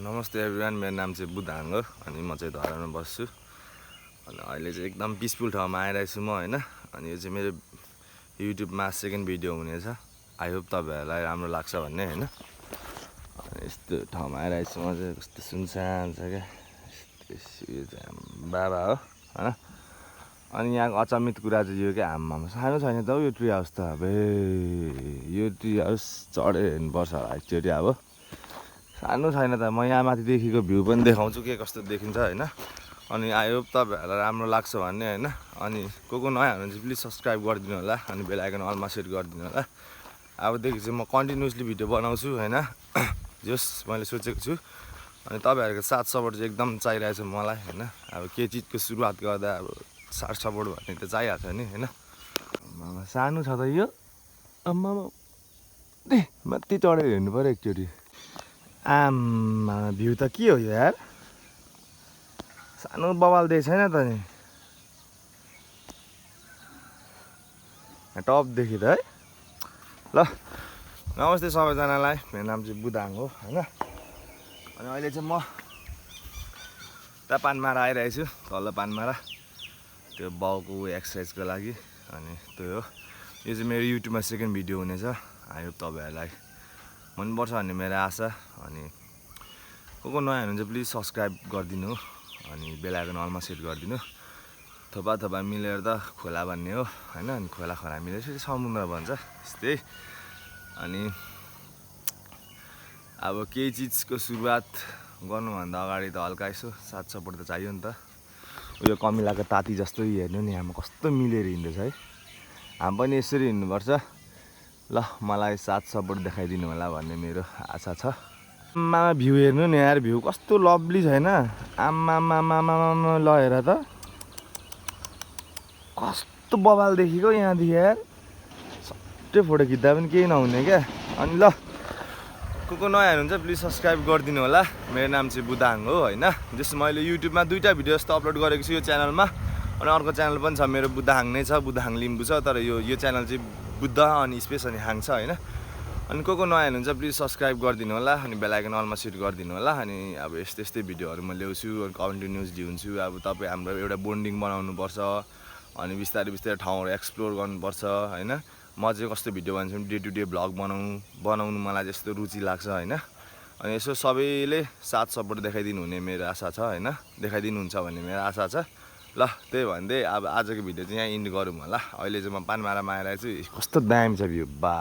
नमस्ते एभ्रिवान, मेरो नाम चाहिँ बुदाङ हो अनि म चाहिँ धरानमा बस्छु अनि अहिले चाहिँ एकदम पिसफुल ठाउँमा आइरहेको छु म हैन। अनि यो चाहिँ मेरो युट्युबमा सेकेन्ड भिडियो हुनेछ। आई होप तपाईहरुलाई राम्रो लाग्छ भन्ने हैन। अनि यस्तो ठाउँमा आइरहेको छु म चाहिँ, कस्तो सुनसान छ क्या। यो चाहिँ बाबा हो हैन। अनि यहाँको अचम्मित कुरा चाहिँ यो के आम्मामा सानो छैन त यो ट्री हाउस त। अब यो ट्री हाउस चढेर हेर्नुपर्छ होला एकचोटि। अब सानो छैन त। म यहाँ माथि देखिको भ्यू पनि देखाउँछु के कस्तो देखिन्छ हैन। अनि आई होप तपाईहरुलाई राम्रो लाग्छ भन्ने हैन। अनि को नयाँ हुनुहुन्छ प्लिज सब्स्क्राइब गरिदिनु होला अनि बेल आइकन अलमा सेट गरिदिनु होला। अबदेखि चाहिँ म कन्टिन्युअसली भिडियो बनाउँछु हैन। जस मैले सोचेको छु अनि तपाईहरुको साथ सपोर्ट चाहिँ एकदम चाहिरहेछ मलाई हैन। अब के चिजको सुरुवात गर्दा अब साथ सपोर्ट भन्ने त चाहिहाल्छ नि हैन। सानो छ त यो आम्मामा माथि चढेर हेर्नु पर्यो एकचोटि। आम्मा भ्यू त के हो यार, सानो बवाल दिएको छैन त नि टपदेखि त है। ल नमस्ते सबैजनालाई, मेरो नाम चाहिँ बुदाङ हो हैन। अनि अहिले चाहिँ म त्यहाँ पानमारा आइरहेको छु, तल पानमारा, त्यो बाउको एक्सर्साइजको लागि। अनि त्यो हो, यो चाहिँ मेरो युट्युबमा सेकेन्ड भिडियो हुनेछ। आई होप तपाईहरुलाई मनपर्छ भन्ने मेरो आशा। अनि को नयाँ हुनुहुन्छ प्लिज सब्स्क्राइब गरिदिनु अनि बेल आइकन अलमा सेट गरिदिनु। थोपा थोपा मिलेर त खोला भन्ने हो हैन। अनि खोला मिलेर चाहिँ समुद्र भन्छ त्यस्तै। अनि अब केही चिजको सुरुवात गर्नुभन्दा अगाडि त हल्का यसो साथ सपोर्ट त चाहियो नि त। उयो कमिलाको ताती जस्तो हेर्नु नि हाम्रो कस्तो मिलेर हिँड्दैछ है। हामी पनि यसरी हिँड्नुपर्छ। ल मलाई साथ सपोर्ट देखाइदिनु होला भन्ने मेरो आशा छ। आम्मा भ्यू हेर्नु नि यार, भ्यू कस्तो लभली छैन। आम्मामामामामा ल हेर त कस्तो बवाल देखेको यहाँदेखि यार। सट्टै फोटो खिच्दा पनि केही नहुने क्या। अनि ल को नयाँ हुनुहुन्छ प्लिज सब्स्क्राइब गरिदिनु होला। मेरो नाम चाहिँ बुदाङ हो हैन। जस्तो मैले युट्युबमा दुईटा भिडियो जस्तो अपलोड गरेको छु यो च्यानलमा। अनि अर्को च्यानल पनि छ मेरो, बुदाङ नै छ, बुदाङ लिम्बू छ। तर यो च्यानल चाहिँ बुद्ध अनि स्पेस अनि हाङ छ हैन। अनि को नयाँ हुनुहुन्छ प्लिज सब्स्क्राइब गरिदिनु होला अनि बेल आइकन अलमा सेट गरिदिनु होला। अनि अब यस्तै भिडियोहरू म ल्याउँछु अनि कन्टिन्युअसली हुन्छु। अब तपाईँ हाम्रो एउटा बोन्डिङ बनाउनुपर्छ अनि बिस्तारै ठाउँहरू एक्सप्लोर गर्नुपर्छ हैन। म चाहिँ कस्तो भिडियो भन्छु भने डे टु डे भ्लग बनाउनु मलाई जस्तो रुचि लाग्छ हैन। अनि यसो सबैले साथ सपोर्ट देखाइदिनु हुने मेरो आशा छ हैन, देखाइदिनुहुन्छ भन्ने मेरो आशा छ। ल त्यही भन्दै अब आजको भिडियो चाहिँ यहाँ इन्ड गरौँ होला। अहिले चाहिँ म पानमारामा आइरहेको छु। कस्तो दामी छ भ्यू बा।